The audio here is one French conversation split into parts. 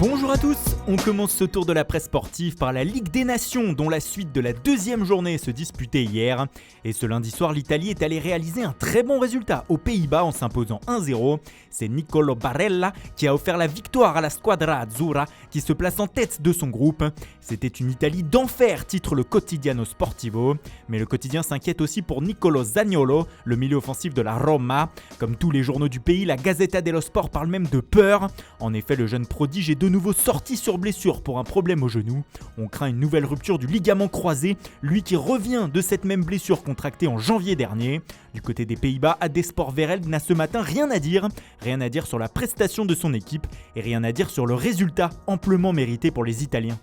Bonjour à tous, on commence ce tour de la presse sportive par la Ligue des Nations dont la suite de la deuxième journée se disputait hier. Et ce lundi soir, l'Italie est allée réaliser un très bon résultat aux Pays-Bas en s'imposant 1-0. C'est Niccolò Barella qui a offert la victoire à la Squadra Azzurra qui se place en tête de son groupe. C'était une Italie d'enfer, titre le Quotidiano Sportivo. Mais le quotidien s'inquiète aussi pour Niccolò Zaniolo, le milieu offensif de la Roma. Comme tous les journaux du pays, la Gazzetta dello Sport parle même de peur. En effet, le jeune prodige est de nouveau sorti sur blessure pour un problème au genou. On craint une nouvelle rupture du ligament croisé, lui qui revient de cette même blessure contractée en janvier dernier. Du côté des Pays-Bas, Adesport Vereld n'a ce matin rien à dire sur la prestation de son équipe et rien à dire sur le résultat amplement mérité pour les Italiens.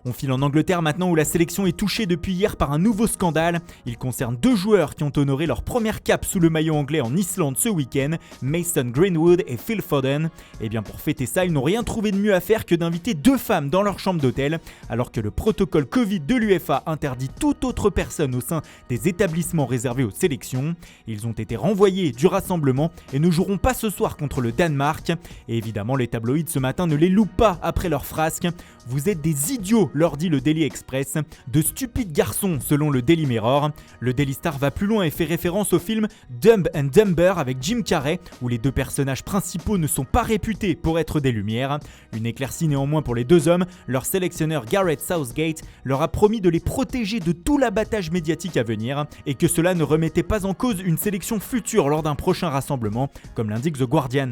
On file en Angleterre maintenant où la sélection est touchée depuis hier par un nouveau scandale. Il concerne deux joueurs qui ont honoré leur première cape sous le maillot anglais en Islande ce week-end, Mason Greenwood et Phil Foden. Et bien pour fêter ça, ils n'ont rien trouvé de mieux à faire que d'inviter deux femmes dans leur chambre d'hôtel, alors que le protocole Covid de l'UEFA interdit toute autre personne au sein des établissements réservés aux sélections. Ils ont été renvoyés du rassemblement et ne joueront pas ce soir contre le Danemark. Et évidemment, les tabloïds ce matin ne les louent pas après leur frasque. Vous êtes des idiots, leur dit le Daily Express. De stupides garçons, selon le Daily Mirror. Le Daily Star va plus loin et fait référence au film Dumb and Dumber avec Jim Carrey, où les deux personnages principaux ne sont pas réputés pour être des lumières. Une éclaircie néanmoins pour les deux hommes, leur sélectionneur Gareth Southgate leur a promis de les protéger de tout l'abattage médiatique à venir et que cela ne remettait pas en cause une sélection future lors d'un prochain rassemblement, comme l'indique The Guardian.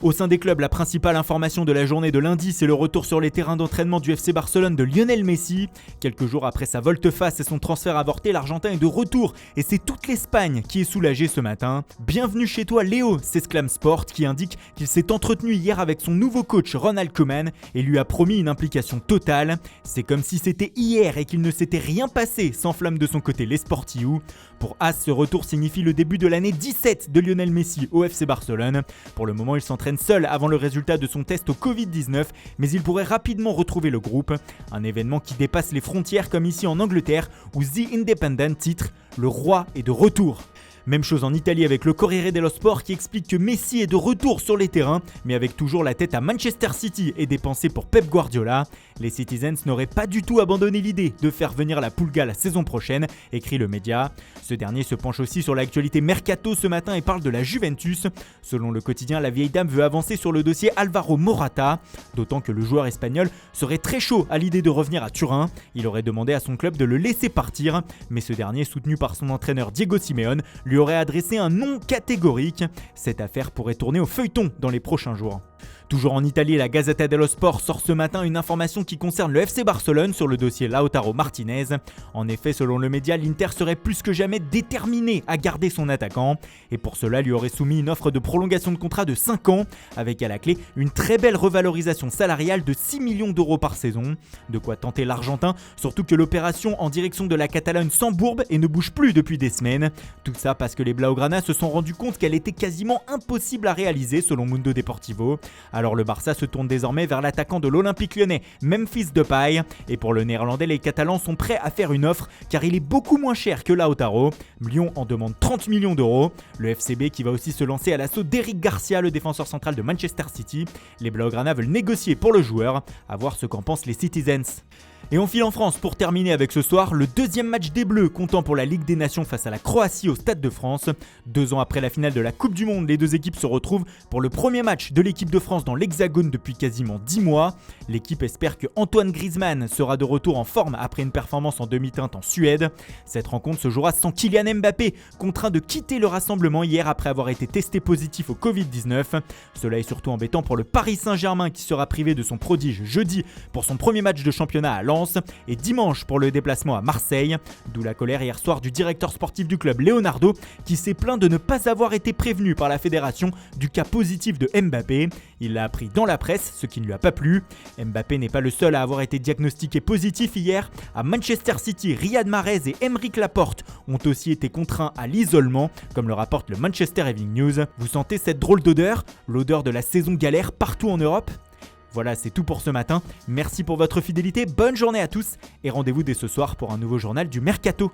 Au sein des clubs, la principale information de la journée de lundi, c'est le retour sur les terrains d'entraînement du FC Barcelone de Lionel Messi. Quelques jours après sa volte-face et son transfert avorté, l'Argentin est de retour et c'est toute l'Espagne qui est soulagée ce matin. Bienvenue chez toi Léo, s'exclame Sport qui indique qu'il s'est entretenu hier avec son nouveau coach Ronald Koeman et lui a promis une implication totale. C'est comme si c'était hier et qu'il ne s'était rien passé, s'enflamme de son côté les Sportiou. Pour As, ce retour signifie le début de l'année 17 de Lionel Messi au FC Barcelone. Pour le moment, il s'entraîne seul avant le résultat de son test au Covid-19, mais il pourrait rapidement retrouver le groupe. Un événement qui dépasse les frontières comme ici en Angleterre où The Independent titre « Le roi est de retour ». Même chose en Italie avec le Corriere dello Sport qui explique que Messi est de retour sur les terrains, mais avec toujours la tête à Manchester City et des pensées pour Pep Guardiola. Les Citizens n'auraient pas du tout abandonné l'idée de faire venir la Pulga la saison prochaine, écrit le média. Ce dernier se penche aussi sur l'actualité Mercato ce matin et parle de la Juventus. Selon le quotidien, la vieille dame veut avancer sur le dossier Alvaro Morata, d'autant que le joueur espagnol serait très chaud à l'idée de revenir à Turin. Il aurait demandé à son club de le laisser partir, mais ce dernier, soutenu par son entraîneur Diego Simeone, lui aurait adressé un non catégorique. Cette affaire pourrait tourner au feuilleton dans les prochains jours. Toujours en Italie, la Gazzetta dello Sport sort ce matin une information qui concerne le FC Barcelone sur le dossier Lautaro Martinez. En effet, selon le média, l'Inter serait plus que jamais déterminé à garder son attaquant et pour cela lui aurait soumis une offre de prolongation de contrat de 5 ans avec à la clé une très belle revalorisation salariale de 6 millions d'euros par saison. De quoi tenter l'Argentin, surtout que l'opération en direction de la Catalogne s'embourbe et ne bouge plus depuis des semaines. Tout ça parce que les Blaugrana se sont rendus compte qu'elle était quasiment impossible à réaliser selon Mundo Deportivo. Alors le Barça se tourne désormais vers l'attaquant de l'Olympique Lyonnais, Memphis Depay. Et pour le Néerlandais, les Catalans sont prêts à faire une offre car il est beaucoup moins cher que Lautaro. Lyon en demande 30 millions d'euros. Le FCB qui va aussi se lancer à l'assaut d'Eric Garcia, le défenseur central de Manchester City. Les Blaugrana veulent négocier pour le joueur, à voir ce qu'en pensent les Citizens. Et on file en France pour terminer avec ce soir le deuxième match des Bleus comptant pour la Ligue des Nations face à la Croatie au Stade de France. 2 ans après la finale de la Coupe du Monde, les deux équipes se retrouvent pour le premier match de l'équipe de France dans l'Hexagone depuis quasiment 10 mois. L'équipe espère que Antoine Griezmann sera de retour en forme après une performance en demi-teinte en Suède. Cette rencontre se jouera sans Kylian Mbappé, contraint de quitter le rassemblement hier après avoir été testé positif au Covid-19. Cela est surtout embêtant pour le Paris Saint-Germain qui sera privé de son prodige jeudi pour son premier match de championnat à Lens et dimanche pour le déplacement à Marseille. D'où la colère hier soir du directeur sportif du club Leonardo qui s'est plaint de ne pas avoir été prévenu par la fédération du cas positif de Mbappé. Il l'a appris dans la presse, ce qui ne lui a pas plu. Mbappé n'est pas le seul à avoir été diagnostiqué positif hier. À Manchester City, Riyad Mahrez et Aymeric Laporte ont aussi été contraints à l'isolement, comme le rapporte le Manchester Evening News. Vous sentez cette drôle d'odeur? L'odeur de la saison galère partout en Europe? Voilà, c'est tout pour ce matin. Merci pour votre fidélité, bonne journée à tous et rendez-vous dès ce soir pour un nouveau journal du Mercato.